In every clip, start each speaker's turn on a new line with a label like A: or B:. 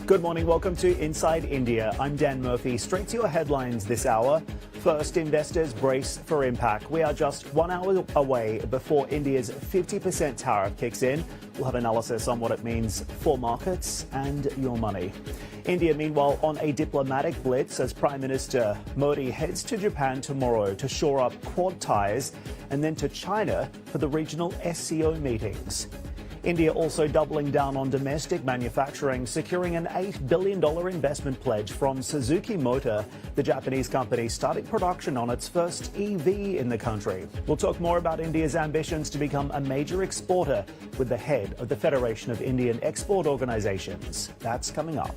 A: Good morning. Welcome to Inside India. I'm Dan Murphy. Straight to your headlines this hour. First, investors brace for impact. We are just 1 hour away before India's 50% tariff kicks in. We'll have analysis on what it means for markets and your money. India, meanwhile, on a diplomatic blitz as Prime Minister Modi heads to Japan tomorrow to shore up Quad ties and then to China for the regional SCO meetings. India also doubling down on domestic manufacturing, securing an $8 billion investment pledge from Suzuki Motor, the Japanese company starting production on its first EV in the country. We'll talk more about India's ambitions to become a major exporter with the head of the Federation of Indian Export Organizations. That's coming up.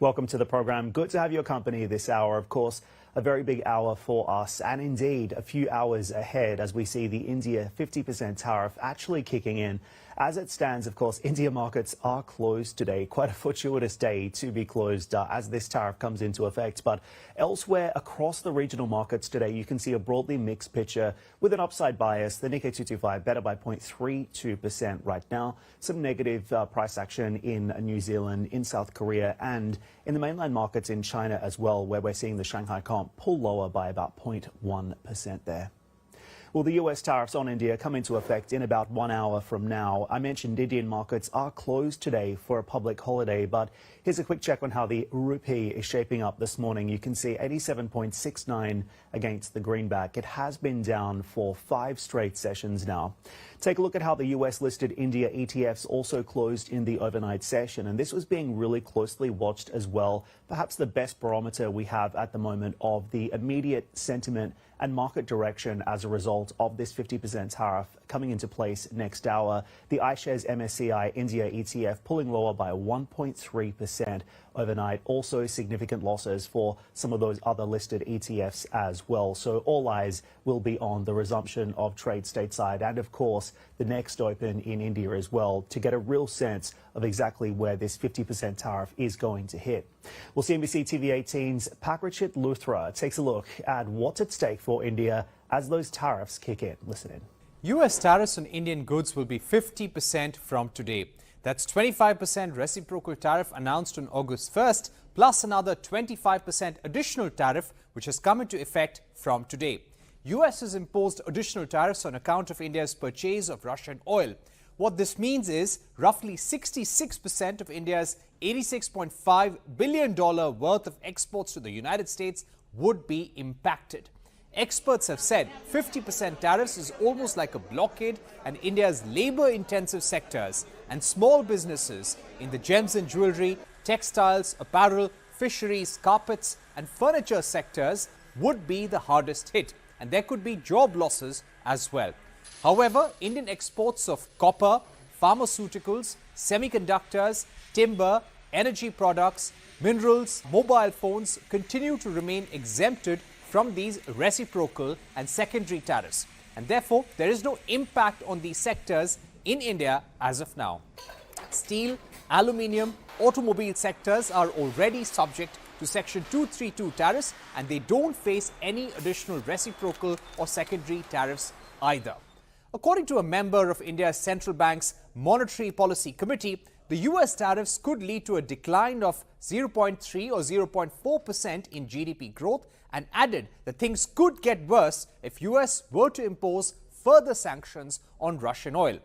A: Welcome to the program. Good to have your company this hour. Of course, a very big hour for us and indeed a few hours ahead as we see the India 50% tariff actually kicking in. As it stands, of course, India markets are closed today. Quite a fortuitous day to be closed as this tariff comes into effect. But elsewhere across the regional markets today, you can see a broadly mixed picture with an upside bias. The Nikkei 225 better by 0.32% right now. Some negative price action in New Zealand, in South Korea, and in the mainland markets in China as well, where we're seeing the Shanghai comp pull lower by about 0.1% there. Well, the US tariffs on India come into effect in about 1 hour from now. I mentioned Indian markets are closed today for a public holiday, but here's a quick check on how the rupee is shaping up this morning. You can see 87.69 against the greenback. It has been down for 5 straight sessions now. Take a look at how the US-listed India ETFs also closed in the overnight session, and this was being really closely watched as well. Perhaps the best barometer we have at the moment of the immediate sentiment and market direction as a result of this 50% tariff coming into place next hour. The iShares MSCI India ETF pulling lower by 1.3% overnight. Also significant losses for some of those other listed ETFs as well. So all eyes will be on the resumption of trade stateside and, of course, the next open in India as well to get a real sense of exactly where this 50% tariff is going to hit. Well, CNBC TV 18's Pakrichit Luthra takes a look at what's at stake for India as those tariffs kick in. Listen in.
B: U.S. tariffs on Indian goods will be 50% from today. That's 25% reciprocal tariff announced on August 1st, plus another 25% additional tariff, which has come into effect from today. U.S. has imposed additional tariffs on account of India's purchase of Russian oil. What this means is roughly 66% of India's $86.5 billion worth of exports to the United States would be impacted. Experts have said 50% tariffs is almost like a blockade, and India's labor-intensive sectors and small businesses in the gems and jewelry, textiles, apparel, fisheries, carpets and furniture sectors would be the hardest hit, and there could be job losses as well. However, Indian exports of copper, pharmaceuticals, semiconductors, timber, energy products, minerals, mobile phones continue to remain exempted from these reciprocal and secondary tariffs, and therefore there is no impact on these sectors in India as of now. Steel, aluminium, automobile sectors are already subject to Section 232 tariffs, and they don't face any additional reciprocal or secondary tariffs either. According to a member of India's central bank's Monetary Policy Committee, the US tariffs could lead to a decline of 0.3 or 0.4% in GDP growth, and added that things could get worse if US were to impose further sanctions on Russian oil.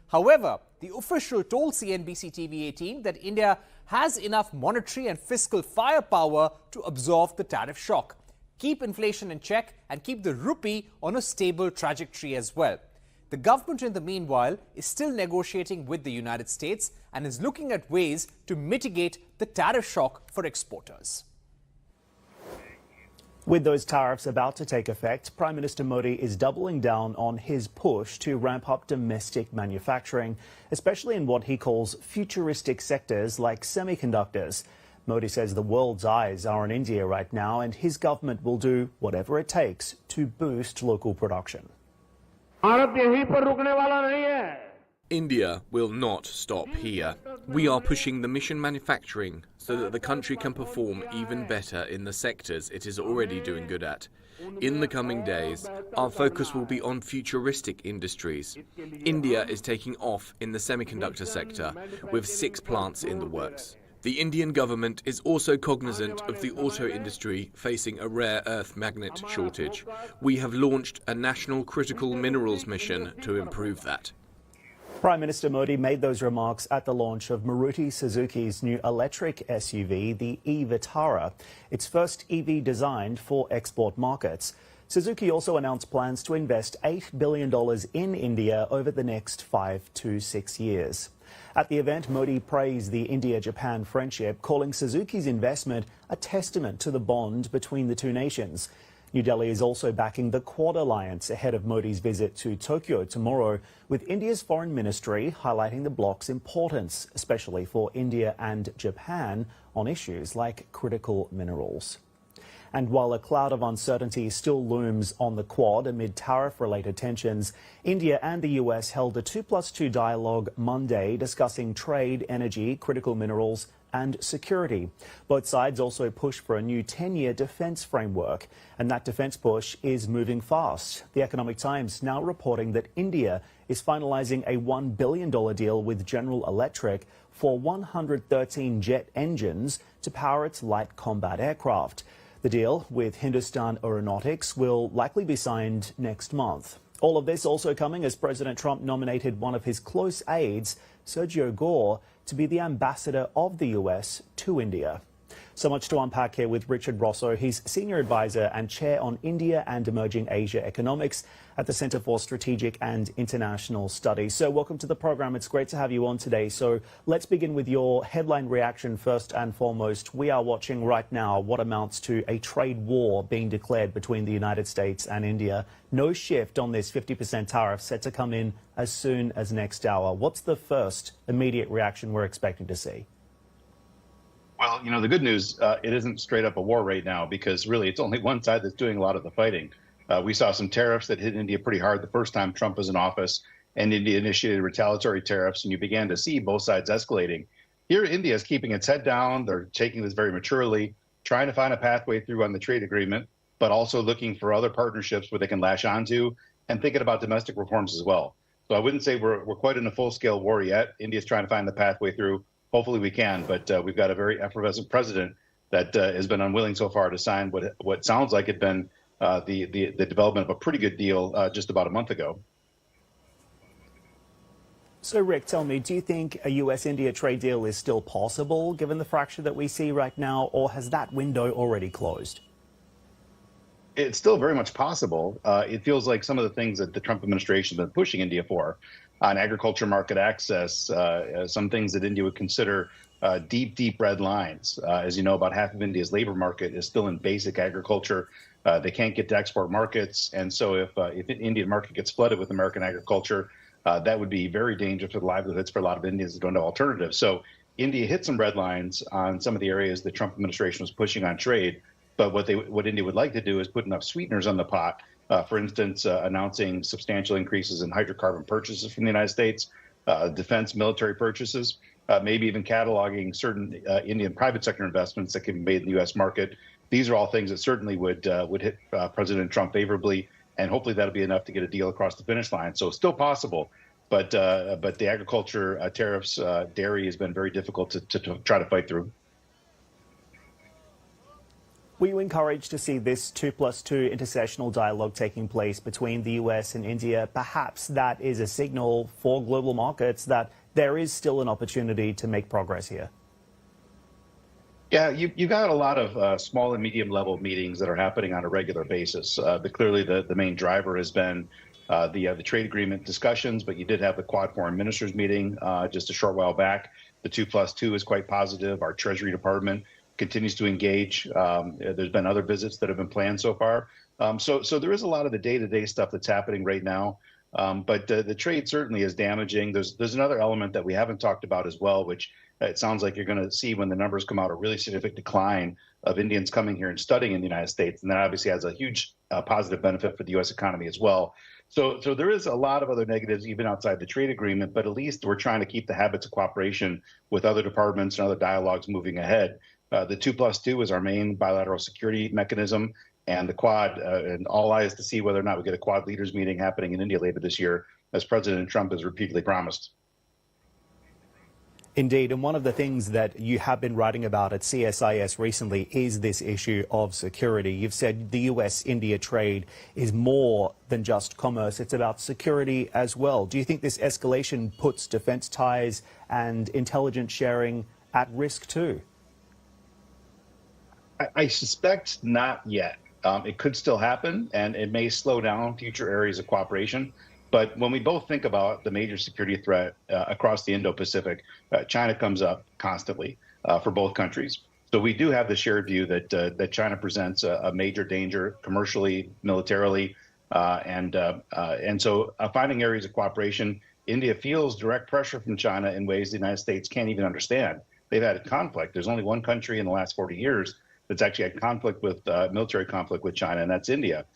B: However, the official told CNBC TV 18 that India has enough monetary and fiscal firepower to absorb the tariff shock, keep inflation in check and keep the rupee on a stable trajectory as well. The government, in the meanwhile, is still negotiating with the United States and is looking at ways to mitigate the tariff shock for exporters.
A: With those tariffs about to take effect, Prime Minister Modi is doubling down on his push to ramp up domestic manufacturing, especially in what he calls futuristic sectors like semiconductors. Modi says the world's eyes are on India right now, and his government will do whatever it takes to boost local production.
C: India will not stop here. We are pushing the mission manufacturing so that the country can perform even better in the sectors it is already doing good at. In the coming days, our focus will be on futuristic industries. India is taking off in the semiconductor sector, with 6 plants in the works. The Indian government is also cognizant of the auto industry facing a rare earth magnet shortage. We have launched a national critical minerals mission to improve that.
A: Prime Minister Modi made those remarks at the launch of Maruti Suzuki's new electric SUV, the e-Vitara, its first EV designed for export markets. Suzuki also announced plans to invest $8 billion in India over the next 5 to 6 years. At the event, Modi praised the India-Japan friendship, calling Suzuki's investment a testament to the bond between the two nations. New Delhi is also backing the Quad Alliance ahead of Modi's visit to Tokyo tomorrow, with India's foreign ministry highlighting the bloc's importance, especially for India and Japan, on issues like critical minerals. And while a cloud of uncertainty still looms on the Quad amid tariff-related tensions, India and the US held a 2+2 dialogue Monday discussing trade, energy, critical minerals and security. Both sides also pushed for a new 10-year defence framework, and that defence push is moving fast. The Economic Times now reporting that India is finalising a $1 billion deal with General Electric for 113 jet engines to power its light combat aircraft. The deal with Hindustan Aeronautics will likely be signed next month. All of this also coming as President Trump nominated one of his close aides, Sergio Gore, to be the ambassador of the US to India. So much to unpack here with Richard Rosso. He's Senior Advisor and Chair on India and Emerging Asia Economics at the Center for Strategic and International Studies. So welcome to the program. It's great to have you on today. So let's begin with your headline reaction first and foremost. We are watching right now what amounts to a trade war being declared between the United States and India. No shift on this 50% tariff set to come in as soon as next hour. What's the first immediate reaction we're expecting to see?
D: Well, the good news, it isn't straight up a war right now, because really it's only one side that's doing a lot of the fighting. We saw some tariffs that hit India pretty hard the first time Trump was in office, and India initiated retaliatory tariffs, and you began to see both sides escalating. Here, India is keeping its head down. They're taking this very maturely, trying to find a pathway through on the trade agreement, but also looking for other partnerships where they can lash onto and thinking about domestic reforms as well. So I wouldn't say we're quite in a full-scale war yet. India's trying to find the pathway through. Hopefully we can, but we've got a very effervescent president that has been unwilling so far to sign what sounds like it been the development of a pretty good deal just about a month ago.
A: So, Rick, tell me, do you think a US-India trade deal is still possible given the fracture that we see right now, or has that window already closed?
D: It's still very much possible. It feels like some of the things that the Trump administration has been pushing India for on agriculture market access, some things that India would consider deep red lines. As you know, about half of India's labor market is still in basic agriculture. They can't get to export markets. And so if the Indian market gets flooded with American agriculture, that would be very dangerous for the livelihoods for a lot of Indians that don't have alternatives. So India hit some red lines on some of the areas the Trump administration was pushing on trade. But what India would like to do is put enough sweeteners on the pot. For instance, announcing substantial increases in hydrocarbon purchases from the United States, defense military purchases, maybe even cataloging certain Indian private sector investments that can be made in the U.S. market. These are all things that certainly would hit President Trump favorably, and hopefully that'll be enough to get a deal across the finish line. So still possible, but the agriculture tariffs, dairy has been very difficult to try to fight through.
A: Were you encouraged to see this 2+2 intersessional dialogue taking place between the US and India? Perhaps that is a signal for global markets that there is still an opportunity to make progress here.
D: Yeah, you got a lot of small and medium level meetings that are happening on a regular basis. But clearly the main driver has been the trade agreement discussions, but you did have the Quad Foreign Ministers meeting just a short while back. The 2+2 is quite positive. Our Treasury Department continues to engage. There's been other visits that have been planned so far. So there is a lot of the day-to-day stuff that's happening right now. But the trade certainly is damaging. There's another element that we haven't talked about as well, which it sounds like you're going to see when the numbers come out, a really significant decline of Indians coming here and studying in the United States. And that obviously has a huge positive benefit for the U.S. economy as well. So there is a lot of other negatives even outside the trade agreement, but at least we're trying to keep the habits of cooperation with other departments and other dialogues moving ahead. The 2+2 is our main bilateral security mechanism, and the Quad, and all eyes to see whether or not we get a Quad leaders meeting happening in India later this year, as President Trump has repeatedly promised.
A: Indeed, and one of the things that you have been writing about at CSIS recently is this issue of security. You've said the US-India trade is more than just commerce, it's about security as well. Do you think this escalation puts defense ties and intelligence sharing at risk too?
D: I suspect not yet. It could still happen, and it may slow down future areas of cooperation. But when we both think about the major security threat across the Indo-Pacific, China comes up constantly for both countries. So we do have the shared view that China presents a major danger commercially, militarily, and so finding areas of cooperation. India feels direct pressure from China in ways the United States can't even understand. They've had a conflict. There's only one country in the last 40 years that's actually had conflict with military conflict with China, and that's India.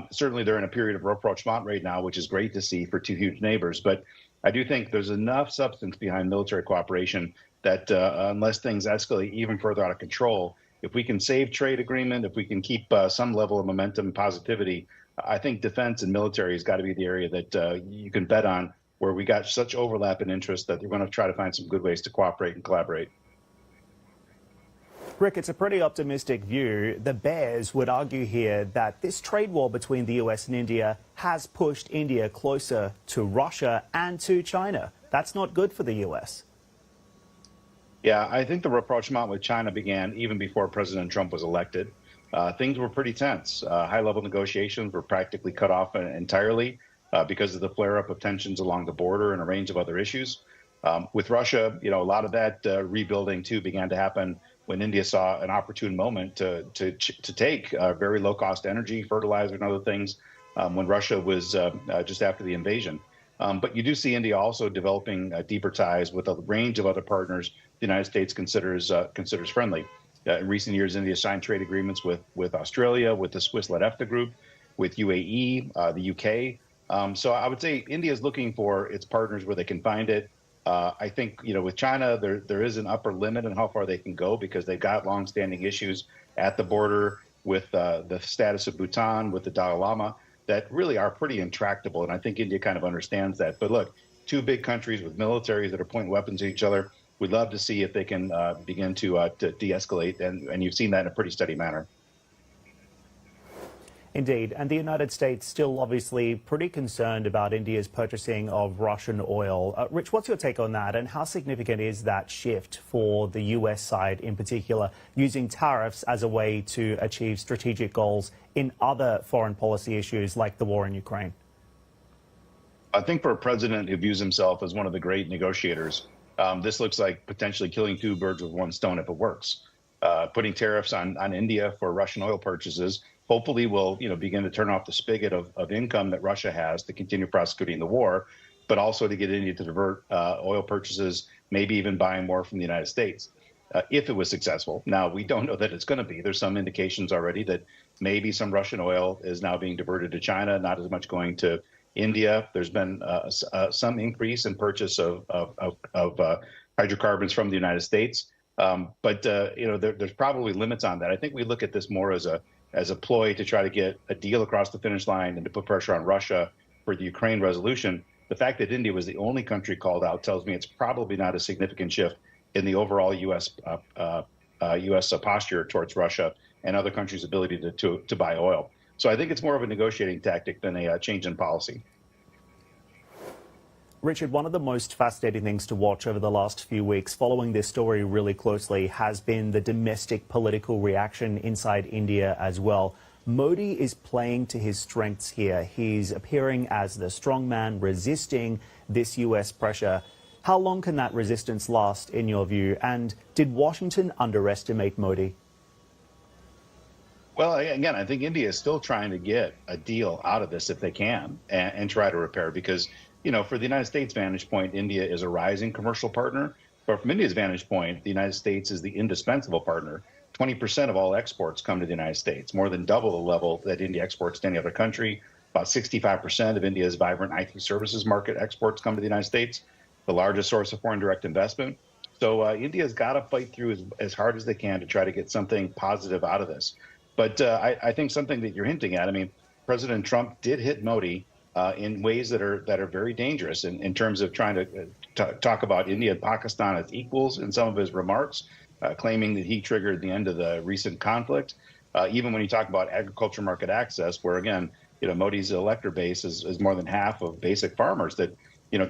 D: Certainly, they're in a period of rapprochement right now, which is great to see for two huge neighbors. But I do think there's enough substance behind military cooperation that unless things escalate even further out of control, if we can save trade agreement, if we can keep some level of momentum and positivity, I think defense and military has got to be the area that you can bet on, where we got such overlap in interest that we're going to try to find some good ways to cooperate and collaborate.
A: Rick, it's a pretty optimistic view. The bears would argue here that this trade war between the US and India has pushed India closer to Russia and to China. That's not good for the US.
D: Yeah, I think the rapprochement with China began even before President Trump was elected. Things were pretty tense. High-level negotiations were practically cut off entirely because of the flare-up of tensions along the border and a range of other issues. With Russia, a lot of that rebuilding, too, began to happen when India saw an opportune moment to take very low-cost energy, fertilizer, and other things when Russia was just after the invasion. But you do see India also developing deeper ties with a range of other partners the United States considers friendly. In recent years, India signed trade agreements with Australia, with the Swiss-led EFTA group, with UAE, the UK. So I would say India is looking for its partners where they can find it. I think, with China, there is an upper limit on how far they can go because they've got longstanding issues at the border with the status of Bhutan, with the Dalai Lama, that really are pretty intractable. And I think India kind of understands that. But look, two big countries with militaries that are pointing weapons at each other. We'd love to see if they can begin to de-escalate. And you've seen that in a pretty steady manner.
A: Indeed. And the United States still obviously pretty concerned about India's purchasing of Russian oil. Rich, what's your take on that? And how significant is that shift for the US side in particular, using tariffs as a way to achieve strategic goals in other foreign policy issues like the war in Ukraine?
D: I think for a president who views himself as one of the great negotiators, this looks like potentially killing two birds with one stone if it works. Putting tariffs on India for Russian oil purchases hopefully will begin to turn off the spigot of income that Russia has to continue prosecuting the war, but also to get India to divert oil purchases, maybe even buying more from the United States, if it was successful. Now, we don't know that it's going to be. There's some indications already that maybe some Russian oil is now being diverted to China, not as much going to India. There's been some increase in purchase of hydrocarbons from the United States. But there's probably limits on that. I think we look at this more as a ploy to try to get a deal across the finish line and to put pressure on Russia for the Ukraine resolution. The fact that India was the only country called out tells me it's probably not a significant shift in the overall U.S. Posture towards Russia and other countries' ability to buy oil. So I think it's more of a negotiating tactic than a change in policy.
A: Richard, one of the most fascinating things to watch over the last few weeks following this story really closely has been the domestic political reaction inside India as well. Modi is playing to his strengths here. He's appearing as the strong man resisting this U.S. pressure. How long can that resistance last, in your view? And did Washington underestimate Modi?
D: Well, again, I think India is still trying to get a deal out of this if they can and try to repair because, for the United States vantage point, India is a rising commercial partner. But from India's vantage point, the United States is the indispensable partner. 20% of all exports come to the United States, more than double the level that India exports to any other country. About 65% of India's vibrant IT services market exports come to the United States, the largest source of foreign direct investment. So India's got to fight through as hard as they can to try to get something positive out of this. But I think something that you're hinting at, I mean, President Trump did hit Modi in ways that are very dangerous in terms of trying to talk about India and Pakistan as equals in some of his remarks, claiming that he triggered the end of the recent conflict. Even when you talk about agriculture market access, where again, Modi's elector base is more than half of basic farmers that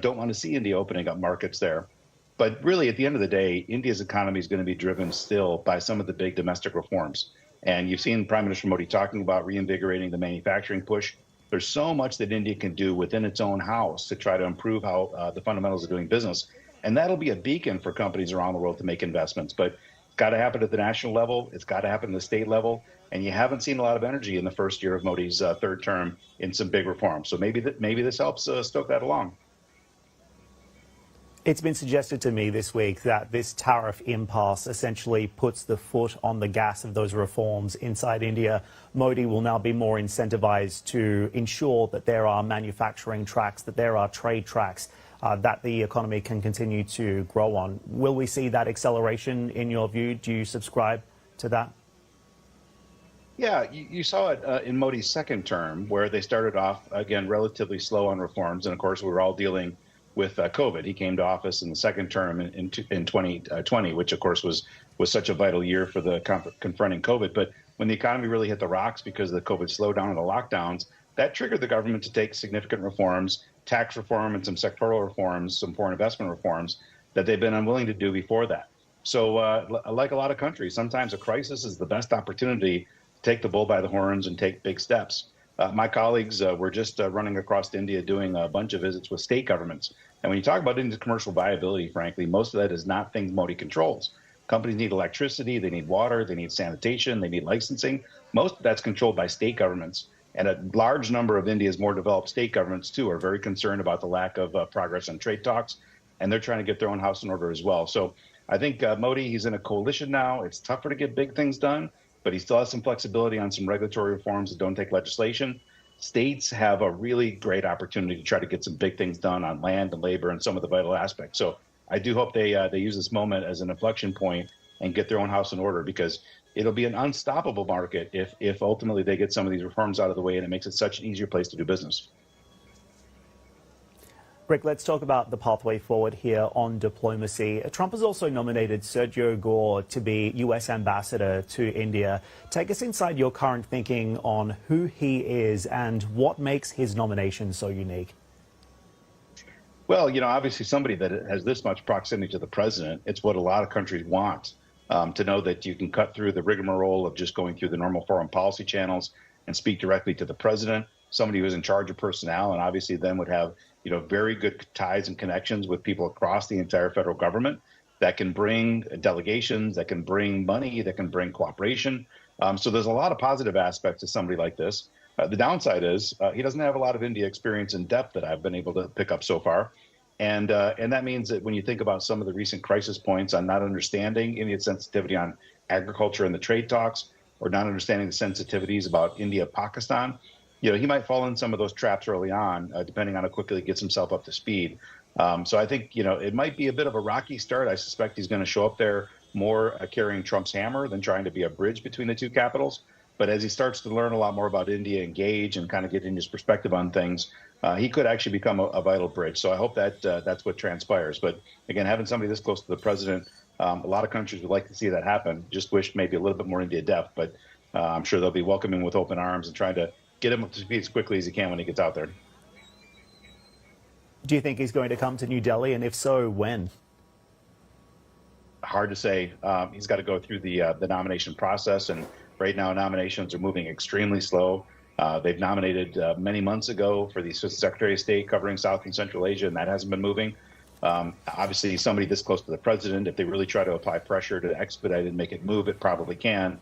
D: don't want to see India opening up markets there. But really, at the end of the day, India's economy is going to be driven still by some of the big domestic reforms. And you've seen Prime Minister Modi talking about reinvigorating the manufacturing push. There's so much that India can do within its own house to try to improve how the fundamentals of doing business. And that'll be a beacon for companies around the world to make investments. But it's got to happen at the national level. It's got to happen at the state level. And you haven't seen a lot of energy in the first year of Modi's third term in some big reforms. So maybe this helps stoke that along.
A: It's been suggested to me this week that this tariff impasse essentially puts the foot on the gas of those reforms inside India. Modi will now be more incentivized to ensure that there are manufacturing tracks, that there are trade tracks, that the economy can continue to grow on. Will we see that acceleration in your view? Do you subscribe to that?
D: Yeah, you saw it in Modi's second term, where they started off, again, relatively slow on reforms. And of course, we were all dealing with COVID. He came to office in the second term in 2020, which of course was such a vital year for the confronting COVID. But when the economy really hit the rocks because of the COVID slowdown and the lockdowns, that triggered the government to take significant reforms, tax reform and some sectoral reforms, some foreign investment reforms that they've been unwilling to do before that. So like a lot of countries, sometimes a crisis is the best opportunity to take the bull by the horns and take big steps. My colleagues were just running across India doing a bunch of visits with state governments. And when you talk about India's commercial viability, frankly, most of that is not things Modi controls. Companies need electricity, they need water, they need sanitation, they need licensing. Most of that's controlled by state governments. And a large number of India's more developed state governments, too, are very concerned about the lack of progress on trade talks. And they're trying to get their own house in order as well. So I think Modi, he's in a coalition now. It's tougher to get big things done, but he still has some flexibility on some regulatory reforms that don't take legislation. States have a really great opportunity to try to get some big things done on land and labor and some of the vital aspects. So I do hope they use this moment as an inflection point and get their own house in order, because it'll be an unstoppable market if ultimately they get some of these reforms out of the way and it makes it such an easier place to do business.
A: Rick, let's talk about the pathway forward here on diplomacy. Trump has also nominated Sergio Gore to be U.S. ambassador to India. Take us inside your current thinking on who he is and what makes his nomination so unique.
D: Well, obviously somebody that has this much proximity to the president, it's what a lot of countries want, to know that you can cut through the rigmarole of just going through the normal foreign policy channels and speak directly to the president, somebody who's in charge of personnel and obviously then would have very good ties and connections with people across the entire federal government that can bring delegations, that can bring money, that can bring cooperation. So there's a lot of positive aspects to somebody like this. The downside is he doesn't have a lot of India experience in depth that I've been able to pick up so far. And that means that when you think about some of the recent crisis points on not understanding India's sensitivity on agriculture and the trade talks, or not understanding the sensitivities about India-Pakistan, he might fall in some of those traps early on, depending on how quickly he gets himself up to speed. So I think, it might be a bit of a rocky start. I suspect he's going to show up there more carrying Trump's hammer than trying to be a bridge between the two capitals. But as he starts to learn a lot more about India, engage, and kind of get India's perspective on things, he could actually become a vital bridge. So I hope that that's what transpires. But again, having somebody this close to the president, a lot of countries would like to see that happen. Just wish maybe a little bit more India depth. But I'm sure they'll be welcoming with open arms and trying to get him up to speed as quickly as he can when he gets out there.
A: Do you think he's going to come to New Delhi? And if so, when?
D: Hard to say. He's got to go through the nomination process. And right now, nominations are moving extremely slow. They've nominated many months ago for the Assistant Secretary of State covering South and Central Asia, and that hasn't been moving. Obviously, somebody this close to the president, if they really try to apply pressure to expedite it and make it move, it probably can.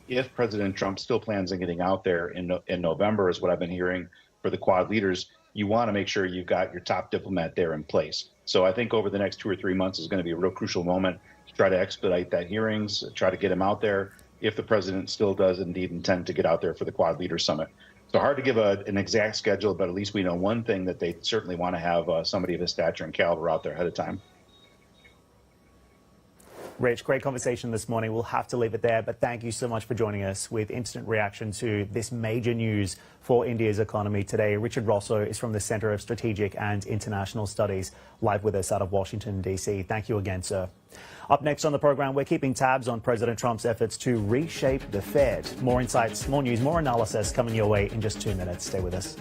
D: If President Trump still plans on getting out there in November, is what I've been hearing for the Quad leaders, you want to make sure you've got your top diplomat there in place. So I think over the next 2 or 3 months is going to be a real crucial moment to try to expedite that hearings, try to get him out there if the president still does indeed intend to get out there for the Quad Leaders Summit. So hard to give an exact schedule, but at least we know one thing, that they certainly want to have somebody of his stature and caliber out there ahead of time.
A: Rich, great conversation this morning. We'll have to leave it there, but thank you so much for joining us with instant reaction to this major news for India's economy today. Richard Rosso is from the Center of Strategic and International Studies, live with us out of Washington, D.C. Thank you again, sir. Up next on the program, we're keeping tabs on President Trump's efforts to reshape the Fed. More insights, more news, more analysis coming your way in just 2 minutes. Stay with us.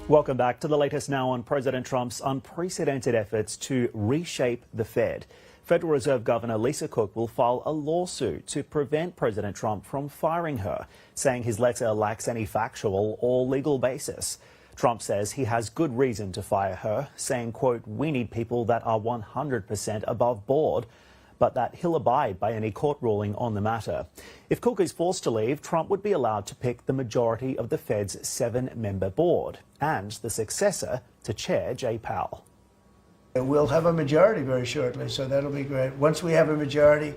A: Welcome back to the latest now on President Trump's unprecedented efforts to reshape the Fed. Federal Reserve Governor Lisa Cook will file a lawsuit to prevent President Trump from firing her, saying his letter lacks any factual or legal basis. Trump says he has good reason to fire her, saying, quote, "We need people that are 100% above board," but that he'll abide by any court ruling on the matter. If Cook is forced to leave, Trump would be allowed to pick the majority of the Fed's 7-member board and the successor to Chair Jay Powell.
E: We'll have a majority very shortly, so that'll be great. Once we have a majority,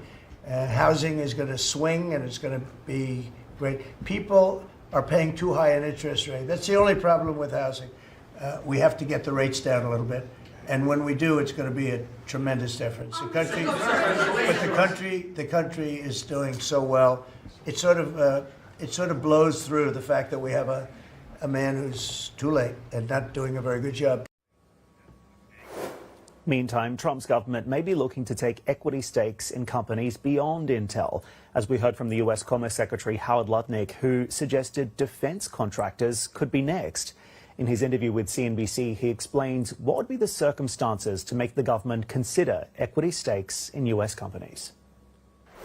E: housing is going to swing and it's going to be great. People are paying too high an interest rate. That's the only problem with housing. We have to get the rates down a little bit. And when we do, it's going to be a tremendous difference. The country is doing so well. It sort of blows through the fact that we have a man who's too late and not doing a very good job.
A: Meantime, Trump's government may be looking to take equity stakes in companies beyond Intel, as we heard from the U.S. Commerce Secretary Howard Lutnick, who suggested defense contractors could be next. In his interview with CNBC, he explained what would be the circumstances to make the government consider equity stakes in U.S. companies.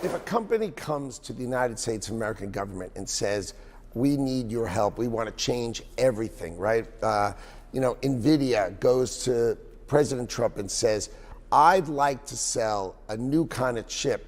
F: If a company comes to the United States American government and says, "We need your help, we want to change everything," right? NVIDIA goes to President Trump and says, "I'd like to sell a new kind of chip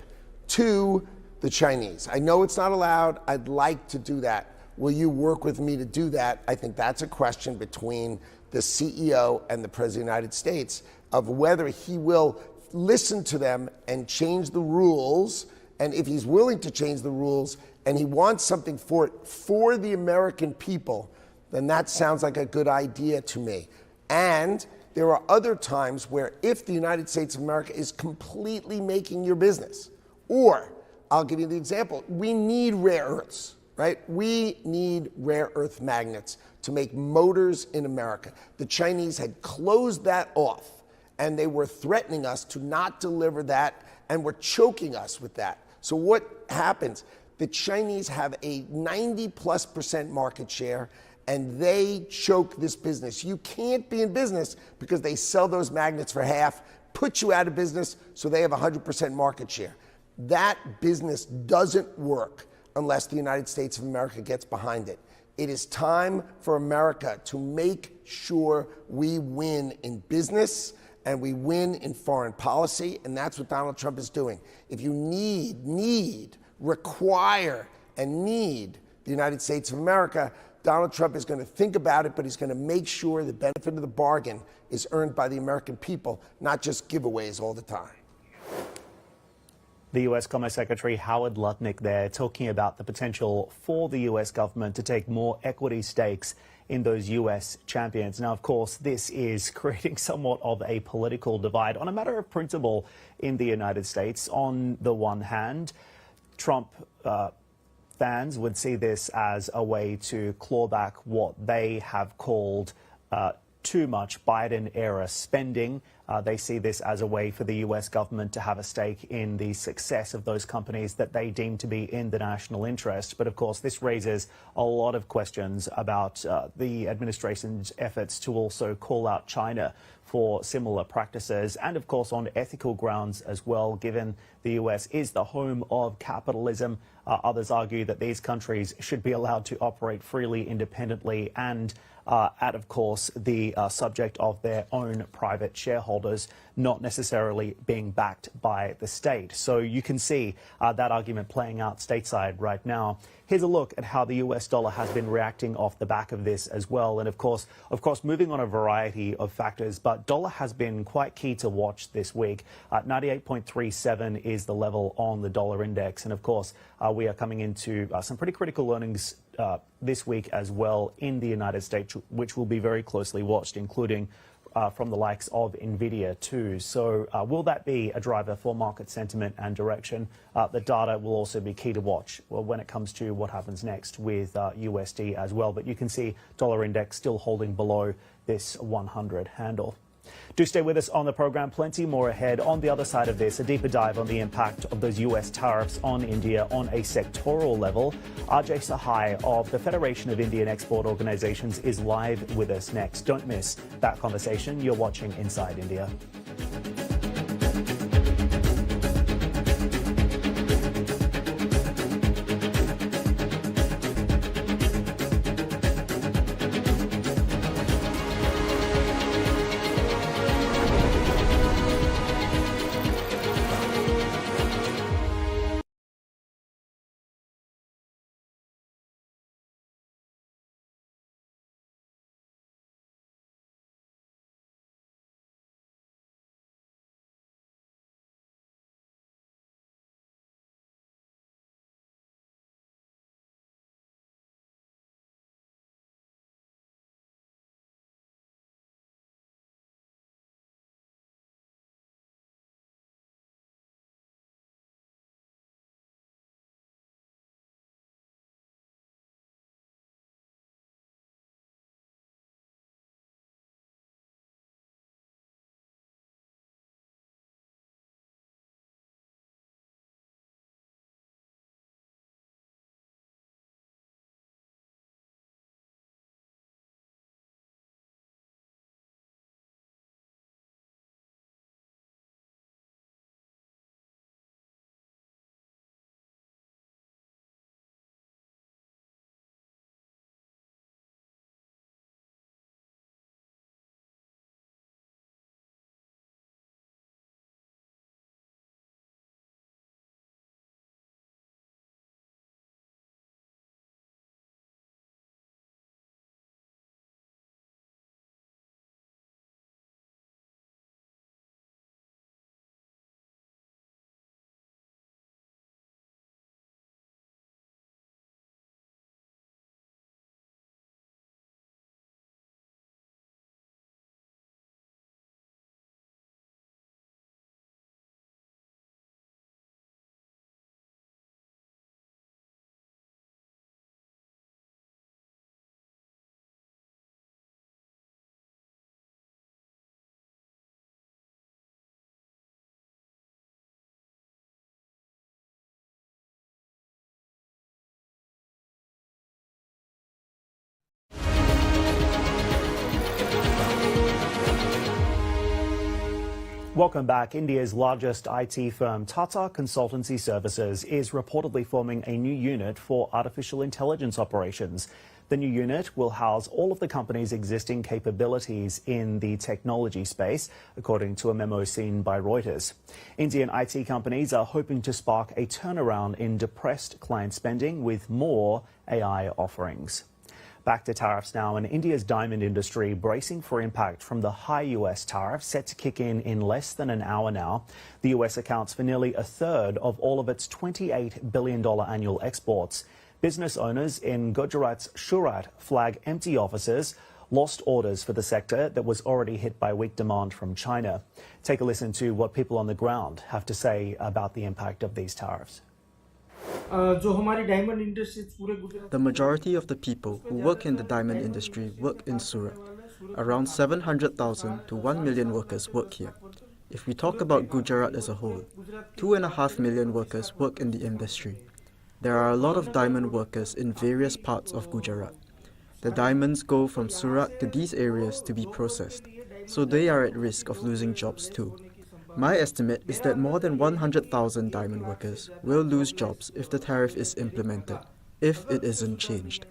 F: to the Chinese. I know it's not allowed. I'd like to do that. Will you work with me to do that?" I think that's a question between the CEO and the President of the United States of whether he will listen to them and change the rules. And if he's willing to change the rules and he wants something for the American people, then that sounds like a good idea to me. And there are other times where if the United States of America is completely making your business, or I'll give you the example, we need rare earths. Right? We need rare earth magnets to make motors in America. The Chinese had closed that off, and they were threatening us to not deliver that, and were choking us with that. So what happens? The Chinese have a 90+% market share, and they choke this business. You can't be in business because they sell those magnets for half, put you out of business, so they have 100% market share. That business doesn't work unless the United States of America gets behind it. It is time for America to make sure we win in business and we win in foreign policy, and that's what Donald Trump is doing. If you require and need the United States of America, Donald Trump is going to think about it, but he's going to make sure the benefit of the bargain is earned by the American people, not just giveaways all the time.
A: The U.S. Commerce Secretary Howard Lutnick there talking about the potential for the U.S. government to take more equity stakes in those U.S. champions. Now, of course, this is creating somewhat of a political divide on a matter of principle in the United States. On the one hand, Trump fans would see this as a way to claw back what they have called too much Biden-era spending. They see this as a way for the U.S. government to have a stake in the success of those companies that they deem to be in the national interest. But of course, this raises a lot of questions about the administration's efforts to also call out China for similar practices, and of course on ethical grounds as well, given the U.S. is the home of capitalism. Others argue that these countries should be allowed to operate freely, independently, and at, of course, the subject of their own private shareholders, not necessarily being backed by the state. So you can see that argument playing out stateside right now. Here's a look at how the US dollar has been reacting off the back of this as well. And of course, moving on a variety of factors, but dollar has been quite key to watch this week. 98.37 is the level on the dollar index. And of course, we are coming into some pretty critical earnings this week as well in the United States, which will be very closely watched, including from the likes of Nvidia too. So will that be a driver for market sentiment and direction? The data will also be key to watch when it comes to what happens next with USD as well. But you can see dollar index still holding below this 100 handle. Do stay with us on the program. Plenty more ahead. On the other side of this, a deeper dive on the impact of those U.S. tariffs on India on a sectoral level. Ajay Sahai of the Federation of Indian Export Organizations is live with us next. Don't miss that conversation. You're watching Inside India. Welcome back. India's largest IT firm, Tata Consultancy Services, is reportedly forming a new unit for artificial intelligence operations. The new unit will house all of the company's existing capabilities in the technology space, according to a memo seen by Reuters. Indian IT companies are hoping to spark a turnaround in depressed client spending with more AI offerings. Back to tariffs now, and India's diamond industry bracing for impact from the high US tariff set to kick in less than an hour now. The US accounts for nearly a third of all of its $28 billion annual exports. Business owners in Gujarat's Surat flag empty offices, lost orders for the sector that was already hit by weak demand from China. Take a listen to what people on the ground have to say about the impact of these tariffs.
G: The majority of the people who work in the diamond industry work in Surat. Around 700,000 to 1 million workers work here. If we talk about Gujarat as a whole, 2.5 million workers work in the industry. There are a lot of diamond workers in various parts of Gujarat. The diamonds go from Surat to these areas to be processed, so they are at risk of losing jobs too. My estimate is that more than 100,000 diamond workers will lose jobs if the tariff is implemented, if it isn't changed.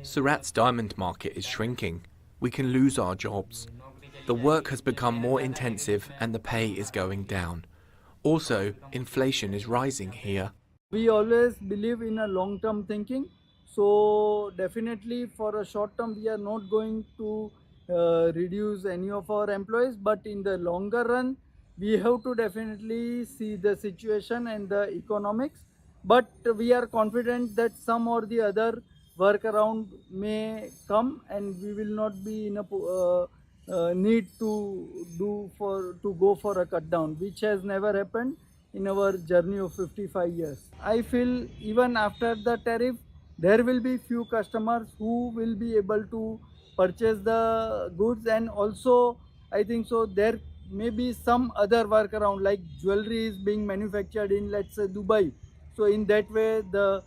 C: Surat's diamond market is shrinking. We can lose our jobs. The work has become more intensive and the pay is going down. Also, inflation is rising here.
H: We always believe in a long-term thinking. So definitely for a short term, we are not going to reduce any of our employees. But in the longer run, we have to definitely see the situation and the economics. But we are confident that some or the other workaround may come and we will not be in a need to go for a cut down, which has never happened in our journey of 55 years. I feel even after the tariff, there will be few customers who will be able to purchase the goods, and also I think so there may be some other workaround, like jewelry is being manufactured in, let's say, Dubai. So in that way the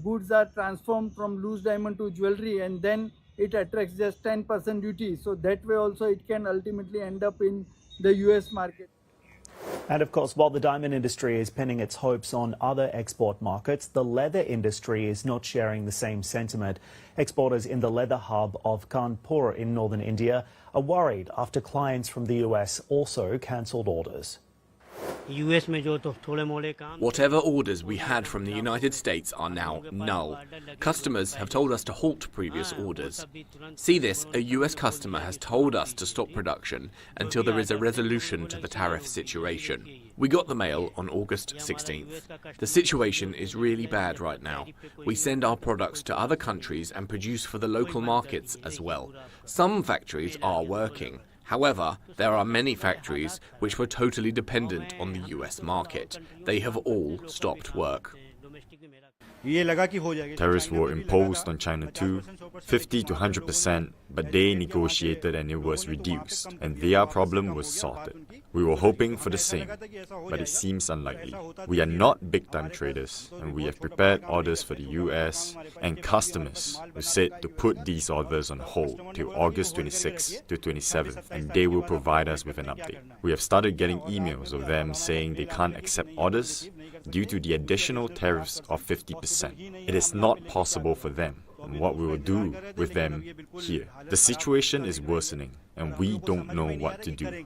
H: goods are transformed from loose diamond to jewelry, and then it attracts just 10% duty. So that way also it can ultimately end up in the US market.
A: And of course, while the diamond industry is pinning its hopes on other export markets, the leather industry is not sharing the same sentiment. Exporters in the leather hub of Kanpur in northern India are worried after clients from the US also cancelled orders.
C: Whatever orders we had from the United States are now null. Customers have told us to halt previous orders. See this, a US customer has told us to stop production until there is a resolution to the tariff situation. We got the mail on August 16th. The situation is really bad right now. We send our products to other countries and produce for the local markets as well. Some factories are working. However, there are many factories which were totally dependent on the US market. They have all stopped work.
I: Tariffs were imposed on China too, 50 to 100%, but they negotiated and it was reduced, and their problem was sorted. We were hoping for the same, but it seems unlikely. We are not big-time traders, and we have prepared orders for the US and customers who said to put these orders on hold till August 26th to 27th, and they will provide us with an update. We have started getting emails of them saying they can't accept orders due to the additional tariffs of 50%. It is not possible for them, and what we will do with them here. The situation is worsening, and we don't know what to do.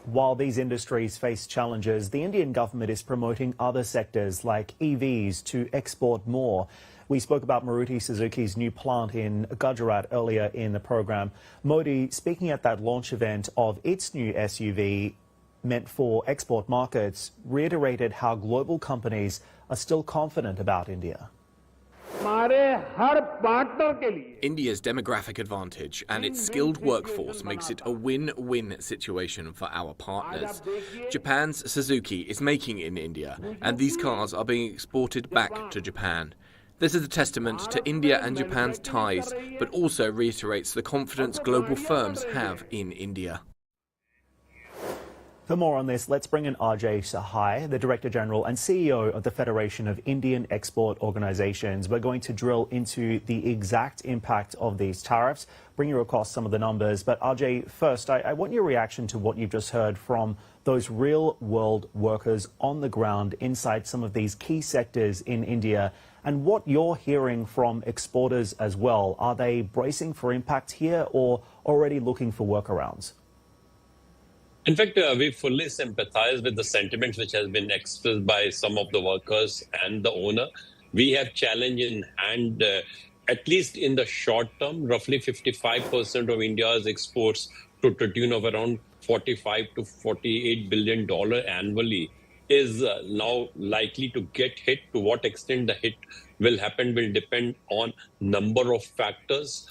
A: While these industries face challenges, the Indian government is promoting other sectors like EVs to export more. We spoke about Maruti Suzuki's new plant in Gujarat earlier in the program. Modi, speaking at that launch event of its new SUV meant for export markets, reiterated how global companies are still confident about India.
C: India's demographic advantage and its skilled workforce makes it a win-win situation for our partners. Japan's Suzuki is making in India, and these cars are being exported back to Japan. This is a testament to India and Japan's ties, but also reiterates the confidence global firms have in India.
A: For more on this, let's bring in Ajay Sahai, the Director General and CEO of the Federation of Indian Export Organizations. We're going to drill into the exact impact of these tariffs, bring you across some of the numbers. But Ajay, first, I want your reaction to what you've just heard from those real-world workers on the ground inside some of these key sectors in India, and what you're hearing from exporters as well. Are they bracing for impact here or already looking for workarounds?
J: In fact, we fully sympathize with the sentiments which has been expressed by some of the workers and the owner. We have challenge in hand, at least in the short term. Roughly 55% of India's exports to the tune of around $45 to $48 billion annually is now likely to get hit. To what extent the hit will happen will depend on number of factors.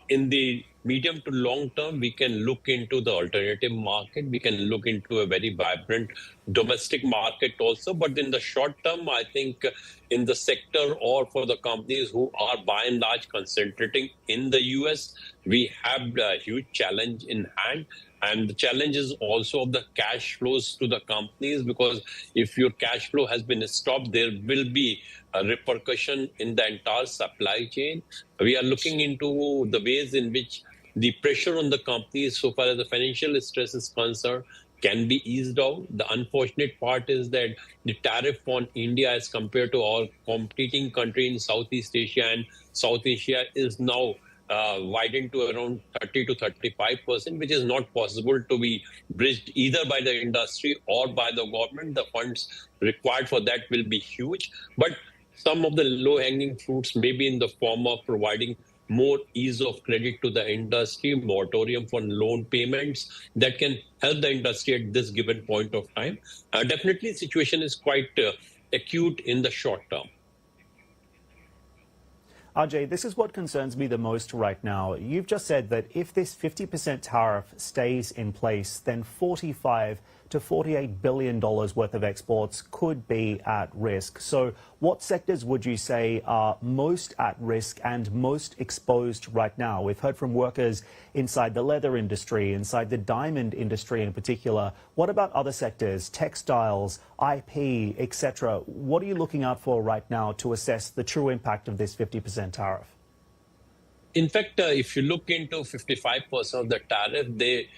J: In the medium to long term, we can look into the alternative market. We can look into a very vibrant domestic market also. But in the short term, I think in the sector or for the companies who are by and large concentrating in the US, we have a huge challenge in hand. And the challenge is also of the cash flows to the companies, because if your cash flow has been stopped, there will be a repercussion in the entire supply chain. We are looking into the ways in which the pressure on the companies, so far as the financial stress is concerned, can be eased out. The unfortunate part is that the tariff on India as compared to our competing country in Southeast Asia and South Asia is now widened to around 30 to 35%, which is not possible to be bridged either by the industry or by the government. The funds required for that will be huge. But some of the low-hanging fruits may be in the form of providing more ease of credit to the industry, moratorium for loan payments that can help the industry at this given point of time. Definitely, the situation is quite acute in the short term.
A: Ajay, this is what concerns me the most right now. You've just said that if this 50% tariff stays in place, then $45 to $48 billion worth of exports could be at risk. So what sectors would you say are most at risk and most exposed right now? We've heard from workers inside the leather industry, inside the diamond industry in particular. What about other sectors, textiles, IP, etc.? What are you looking out for right now to assess the true impact of this 50% tariff?
J: In fact, if you look into 55% of the tariff, they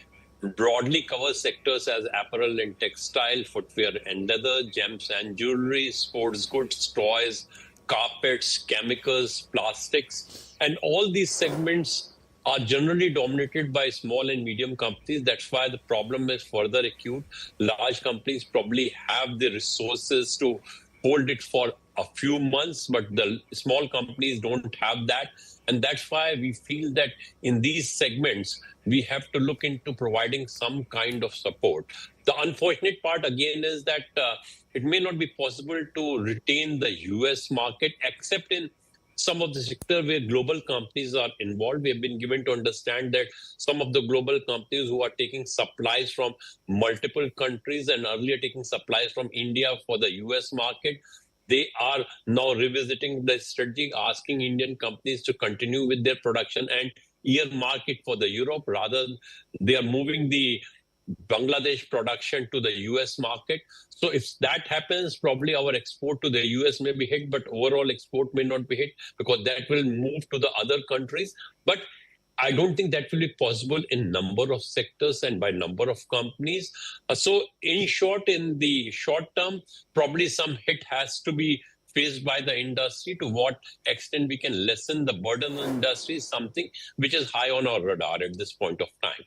J: broadly cover sectors as apparel and textile, footwear and leather, gems and jewelry, sports goods, toys, carpets, chemicals, plastics. And all these segments are generally dominated by small and medium companies. That's why the problem is further acute. Large companies probably have the resources to hold it for a few months, but the small companies don't have that. And that's why we feel that in these segments, we have to look into providing some kind of support. The unfortunate part, again, is that it may not be possible to retain the US market, except in some of the sector where global companies are involved. We have been given to understand that some of the global companies who are taking supplies from multiple countries and earlier taking supplies from India for the US market, they are now revisiting the strategy, asking Indian companies to continue with their production and earmark it for the Europe. Rather, they are moving the Bangladesh production to the US market. So if that happens, probably our export to the US may be hit, but overall export may not be hit because that will move to the other countries. But I don't think that will be possible in number of sectors and by number of companies. So in short, in the short term, probably some hit has to be faced by the industry. To what extent we can lessen the burden on the industry is something which is high on our radar at this point of time.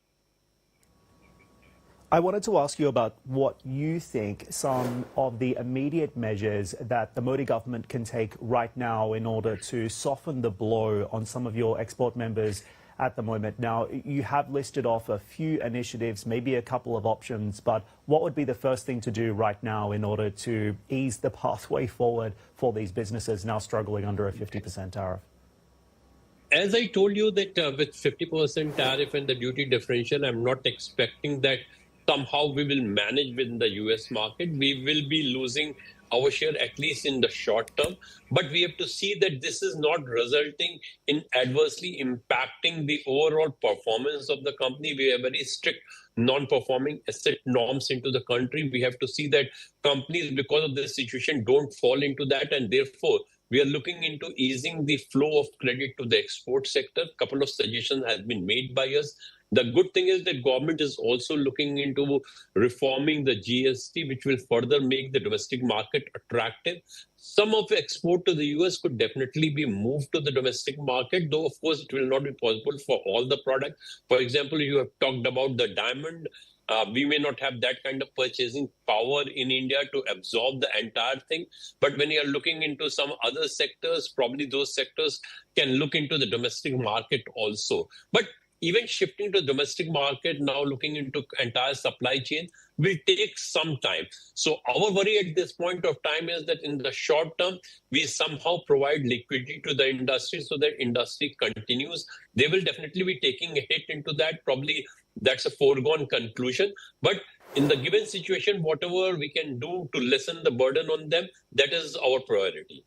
A: I wanted to ask you about what you think some of the immediate measures that the Modi government can take right now in order to soften the blow on some of your export members at the moment. Now, you have listed off a few initiatives, maybe a couple of options, but what would be the first thing to do right now in order to ease the pathway forward for these businesses now struggling under a 50% tariff?
J: As I told you that with 50% tariff and the duty differential, I'm not expecting that somehow we will manage within the US market. We will be losing our share, at least in the short term. But we have to see that this is not resulting in adversely impacting the overall performance of the company. We have very strict non-performing asset norms into the country. We have to see that companies, because of this situation, don't fall into that, and therefore we are looking into easing the flow of credit to the export sector. A couple of suggestions have been made by us. The good thing is that government is also looking into reforming the GST, which will further make the domestic market attractive. Some of the export to the US could definitely be moved to the domestic market, though of course it will not be possible for all the products. For example, you have talked about the diamond. We may not have that kind of purchasing power in India to absorb the entire thing. But when you are looking into some other sectors, probably those sectors can look into the domestic market also. But even shifting to the domestic market, now looking into entire supply chain, will take some time. So our worry at this point of time is that in the short term, we somehow provide liquidity to the industry so that industry continues. They will definitely be taking a hit into that. Probably that's a foregone conclusion. But in the given situation, whatever we can do to lessen the burden on them, that is our priority.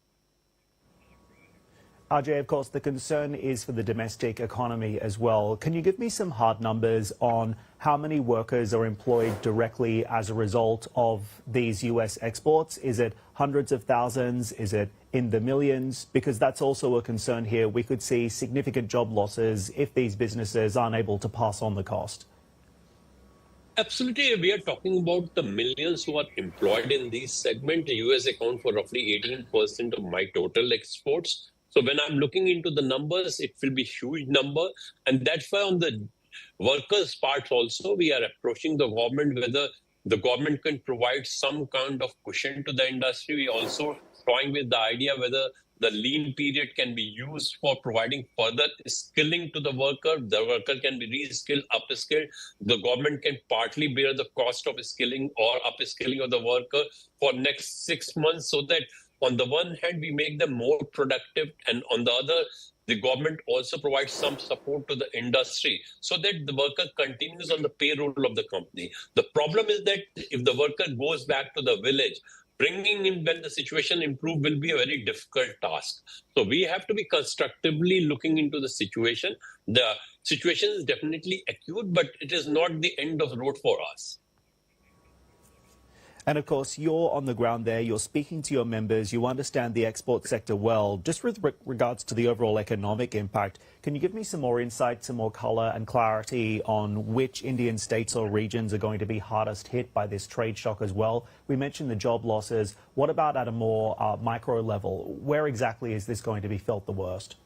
A: Ajay, of course, the concern is for the domestic economy as well. Can you give me some hard numbers on how many workers are employed directly as a result of these US exports? Is it hundreds of thousands? Is it in the millions? Because that's also a concern here. We could see significant job losses if these businesses aren't able to pass on the cost.
J: Absolutely. We are talking about the millions who are employed in these segments. The US account for roughly 18% of my total exports. So when I'm looking into the numbers, it will be a huge number. And that's why on the workers' part also, we are approaching the government whether the government can provide some kind of cushion to the industry. We also toying with the idea whether the lean period can be used for providing further skilling to the worker. The worker can be reskilled, upskilled. The government can partly bear the cost of skilling or upskilling of the worker for next 6 months so that on the one hand, we make them more productive, and on the other, the government also provides some support to the industry so that the worker continues on the payroll of the company. The problem is that if the worker goes back to the village, bringing in when the situation improves will be a very difficult task. So we have to be constructively looking into the situation. The situation is definitely acute, but it is not the end of the road for us.
A: And of course, you're on the ground there, you're speaking to your members, you understand the export sector well. Just with regards to the overall economic impact, can you give me some more insight, some more colour and clarity on which Indian states or regions are going to be hardest hit by this trade shock as well? We mentioned the job losses. What about at a more micro level? Where exactly is this going to be felt the worst?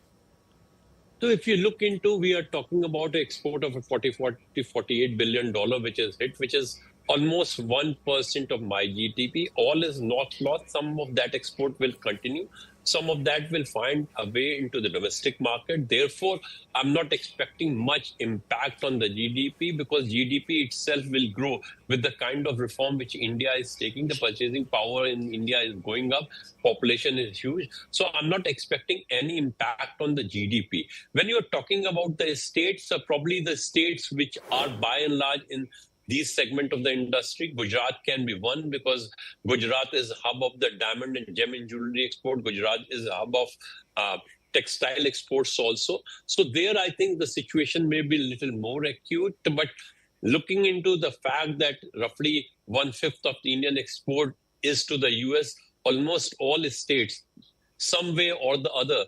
J: So if you look into, we are talking about an export of a $48 billion, which is hit, which is almost 1% of my GDP. All is not lost. Some of that export will continue. Some of that will find a way into the domestic market. Therefore, I'm not expecting much impact on the GDP because GDP itself will grow with the kind of reform which India is taking. The purchasing power in India is going up. Population is huge. So I'm not expecting any impact on the GDP. When you're talking about the states, probably the states which are by and large in these segment of the industry, Gujarat can be one because Gujarat is a hub of the diamond and gem and jewelry export. Gujarat is a hub of textile exports also. So there, I think the situation may be a little more acute. But looking into the fact that roughly 1/5 of the Indian export is to the US, almost all states, some way or the other,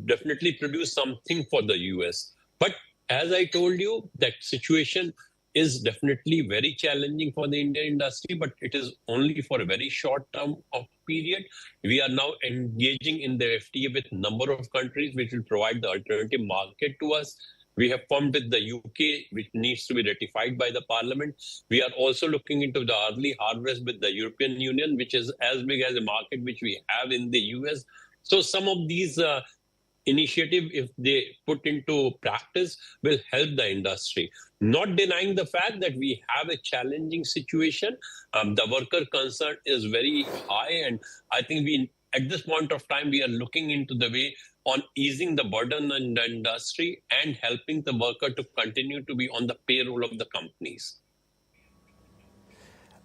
J: definitely produce something for the US. But as I told you, that situation is definitely very challenging for the Indian industry, but it is only for a very short term of period. We are now engaging in the FTA with a number of countries which will provide the alternative market to us. We have formed with the UK, which needs to be ratified by the parliament. We are also looking into the early harvest with the European Union, which is as big as a market which we have in the US. So some of these initiative, if they put into practice, will help the industry. Not denying the fact that we have a challenging situation. The worker concern is very high. And I think at this point of time, we are looking into the way on easing the burden on the industry and helping the worker to continue to be on the payroll of the companies.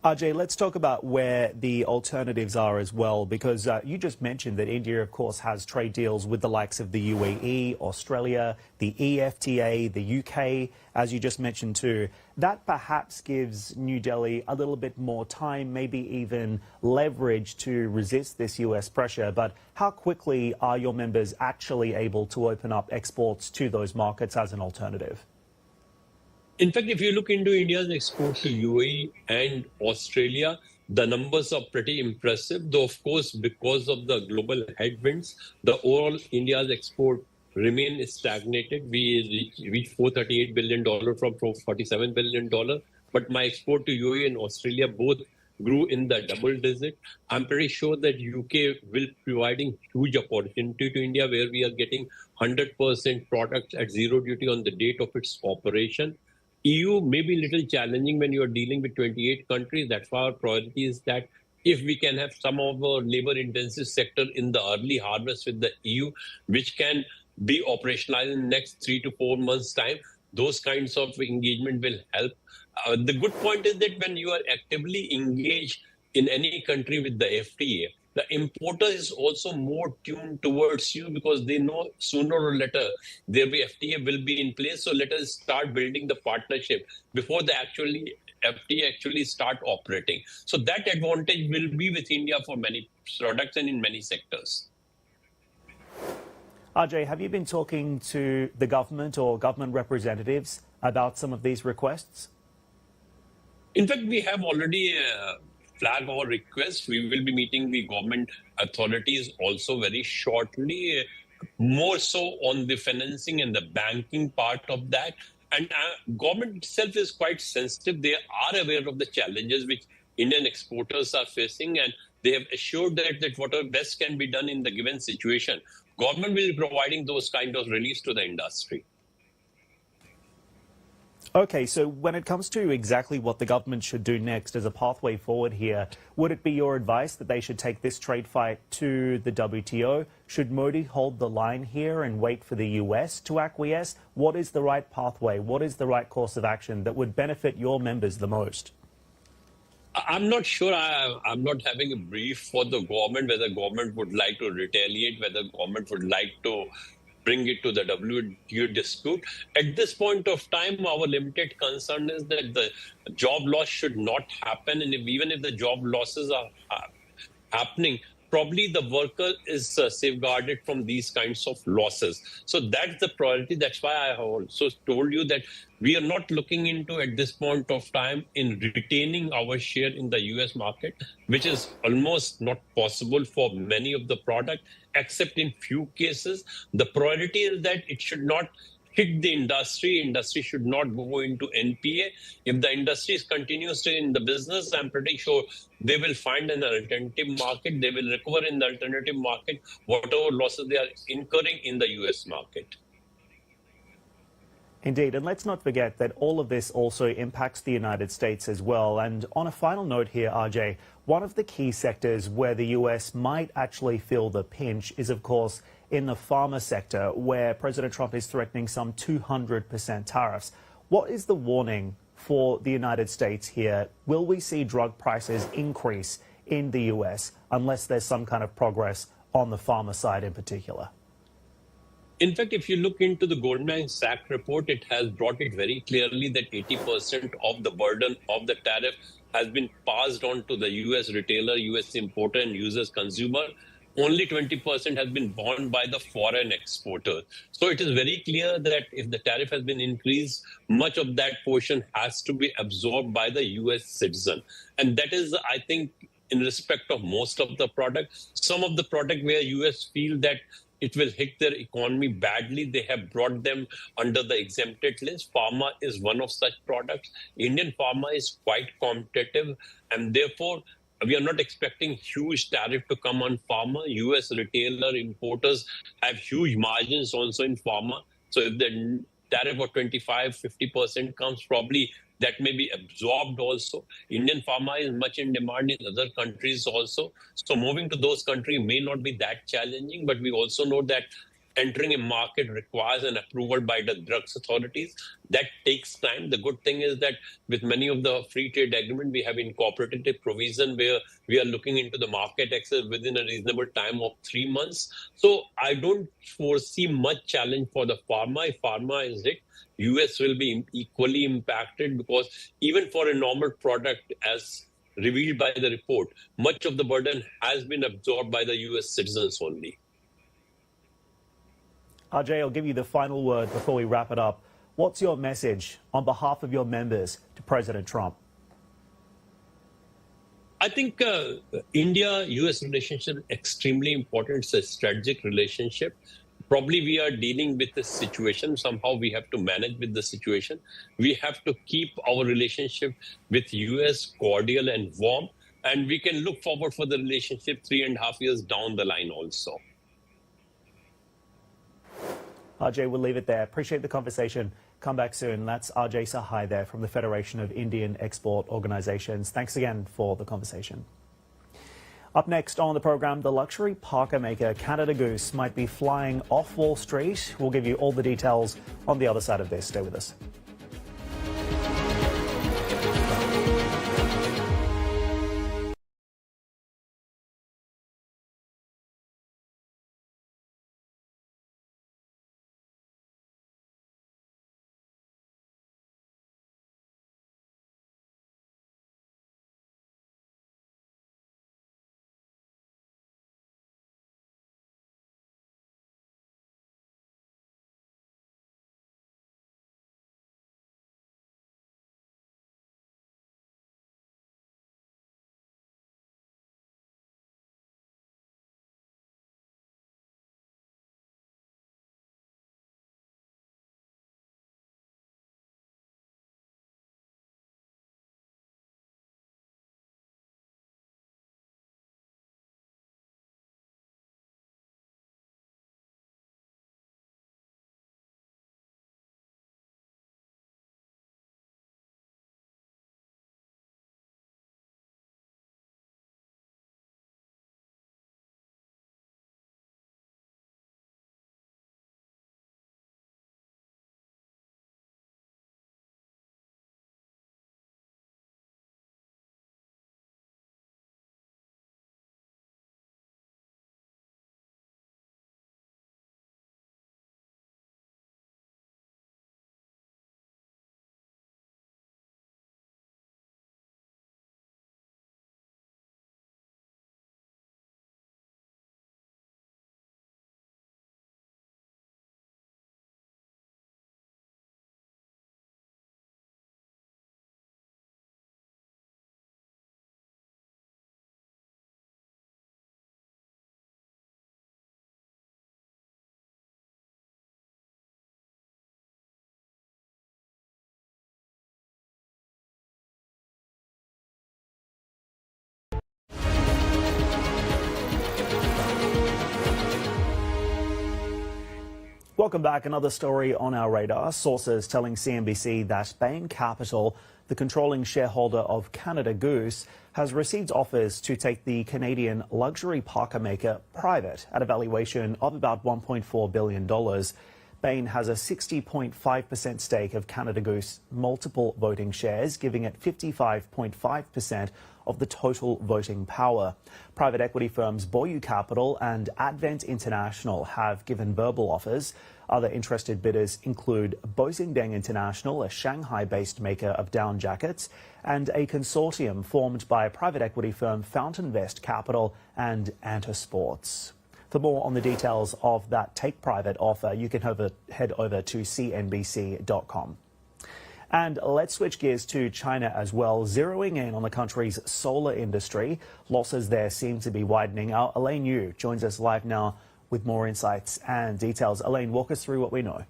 A: Ajay, let's talk about where the alternatives are as well, because you just mentioned that India, of course, has trade deals with the likes of the UAE, Australia, the EFTA, the UK, as you just mentioned too. That perhaps gives New Delhi a little bit more time, maybe even leverage to resist this US pressure. But how quickly are your members actually able to open up exports to those markets as an alternative?
J: In fact, if you look into India's export to UAE and Australia, the numbers are pretty impressive. Though, of course, because of the global headwinds, the overall India's export remain stagnated. We reached $438 billion from $47 billion. But my export to UAE and Australia both grew in the double digit. I'm pretty sure that UK will providing huge opportunity to India, where we are getting 100% products at zero duty on the date of its operation. EU may be a little challenging when you are dealing with 28 countries. That's why our priority is that if we can have some of our labor-intensive sector in the early harvest with the EU, which can be operationalized in the next 3 to 4 months' time, those kinds of engagement will help. The good point is that when you are actively engaged in any country with the FTA, the importer is also more tuned towards you because they know sooner or later their FTA will be in place. So let us start building the partnership before the FTA actually start operating. So that advantage will be with India for many products and in many sectors.
A: Ajay, have you been talking to the government or government representatives about some of these requests?
J: In fact, we have already flag our request. We will be meeting the government authorities also very shortly, more so on the financing and the banking part of that. And government itself is quite sensitive. They are aware of the challenges which Indian exporters are facing, and they have assured that whatever best can be done in the given situation, government will be providing those kind of reliefs to the industry.
A: Okay, so when it comes to exactly what the government should do next as a pathway forward here, would it be your advice that they should take this trade fight to the WTO? Should Modi hold the line here and wait for the US to acquiesce? What is the right pathway? What is the right course of action that would benefit your members the most?
J: I'm not sure. I'm not having a brief for the government, whether government would like to retaliate, whether government would like to bring it to the WTO dispute. At this point of time, our limited concern is that the job loss should not happen. And even if the job losses are happening, probably the worker is safeguarded from these kinds of losses. So that's the priority. That's why I have also told you that we are not looking into at this point of time in retaining our share in the US market, which is almost not possible for many of the products, except in few cases. The priority is that it should not hit the industry. Industry should not go into NPA. If the industry continues to in the business, I'm pretty sure they will find an alternative market. They will recover in the alternative market whatever losses they are incurring in the US market.
A: Indeed, and let's not forget that all of this also impacts the United States as well. And on a final note here, Ajay, one of the key sectors where the US might actually feel the pinch is, of course, in the pharma sector, where President Trump is threatening some 200% tariffs. What is the warning for the United States here? Will we see drug prices increase in the US unless there's some kind of progress on the pharma side in particular?
J: In fact, if you look into the Goldman Sachs report, it has brought it very clearly that 80% of the burden of the tariff has been passed on to the US retailer, US importer, and US consumer. Only 20% has been borne by the foreign exporter. So it is very clear that if the tariff has been increased, much of that portion has to be absorbed by the US citizen. And that is, I think, in respect of most of the products. Some of the product where US feel that it will hit their economy badly, they have brought them under the exempted list. Pharma is one of such products. Indian pharma is quite competitive, and therefore we are not expecting huge tariff to come on pharma. US retailer importers have huge margins also in pharma. So if the tariff of 25-50% comes, probably that may be absorbed also. Indian pharma is much in demand in other countries also. So moving to those countries may not be that challenging, but we also know that entering a market requires an approval by the drugs authorities. That takes time. The good thing is that with many of the free trade agreement, we have incorporated a provision where we are looking into the market access within a reasonable time of 3 months. So I don't foresee much challenge for the pharma. If pharma is hit, US will be equally impacted, because even for a normal product, as revealed by the report, much of the burden has been absorbed by the US citizens only.
A: Ajay, I'll give you the final word before we wrap it up. What's your message on behalf of your members to President Trump?
J: I think India-US relationship is extremely important. It's a strategic relationship. Probably we are dealing with this situation. Somehow we have to manage with the situation. We have to keep our relationship with US cordial and warm. And we can look forward for the relationship 3.5 years down the line also.
A: Ajay, we'll leave it there. Appreciate the conversation. Come back soon. That's Ajay Sahai there from the Federation of Indian Export Organizations. Thanks again for the conversation. Up next on the program, the luxury parka maker Canada Goose might be flying off Wall Street. We'll give you all the details on the other side of this. Stay with us. Welcome back. Another story on our radar. Sources telling CNBC that Bain Capital, the controlling shareholder of Canada Goose, has received offers to take the Canadian luxury parka maker private at a valuation of about $1.4 billion. Bain has a 60.5% stake of Canada Goose multiple voting shares, giving it 55.5% of the total voting power. Private equity firms Boyu Capital and Advent International have given verbal offers. Other interested bidders include Bosingdeng International, a Shanghai-based maker of down jackets, and a consortium formed by private equity firm Fountainvest Capital and Antasports. For more on the details of that take-private offer, you can head over to CNBC.com. And let's switch gears to China as well, zeroing in on the country's solar industry. Losses there seem to be widening. Our Elaine Yu joins us live now with more insights and details. Elaine, walk us through what we know.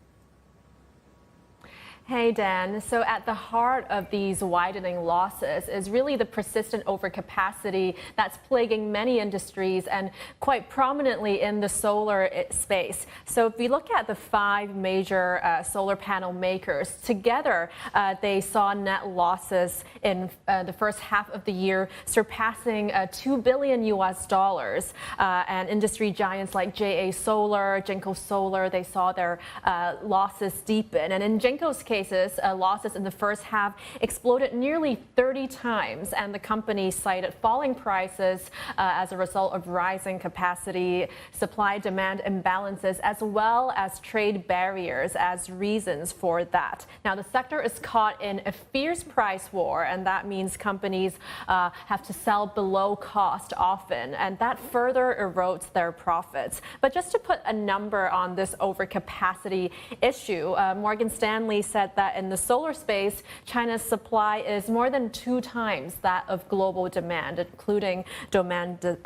K: Hey, Dan. So at the heart of these widening losses is really the persistent overcapacity that's plaguing many industries and quite prominently in the solar space. So if we look at the 5 major solar panel makers, together they saw net losses in the first half of the year surpassing $2 billion. And industry giants like JA Solar, Jinko Solar, they saw their losses deepen. And in Jinko's case, losses in the first half exploded nearly 30 times, and the company cited falling prices as a result of rising capacity, supply-demand imbalances, as well as trade barriers as reasons for that. Now, the sector is caught in a fierce price war, and that means companies have to sell below cost often, and that further erodes their profits. But just to put a number on this overcapacity issue, Morgan Stanley said that in the solar space, China's supply is more than 2 times that of global demand, including demand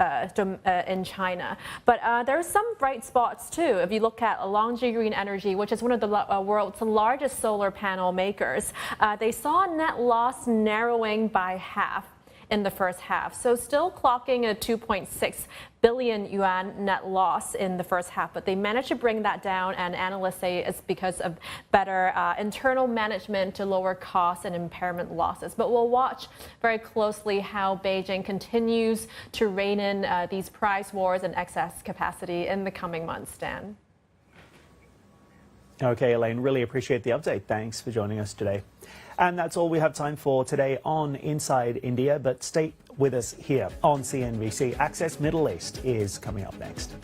K: in China. But there are some bright spots too. If you look at LONGi Green Energy, which is one of the world's largest solar panel makers, they saw a net loss narrowing by half in the first half. So still clocking a 2.6 billion yuan net loss in the first half, but they managed to bring that down, and analysts say it's because of better internal management to lower costs and impairment losses. But we'll watch very closely how Beijing continues to rein in these price wars and excess capacity in the coming months, Dan.
A: Okay, Elaine, really appreciate the update. Thanks for joining us today. And that's all we have time for today on Inside India, but stay with us here on CNBC. Access Middle East is coming up next.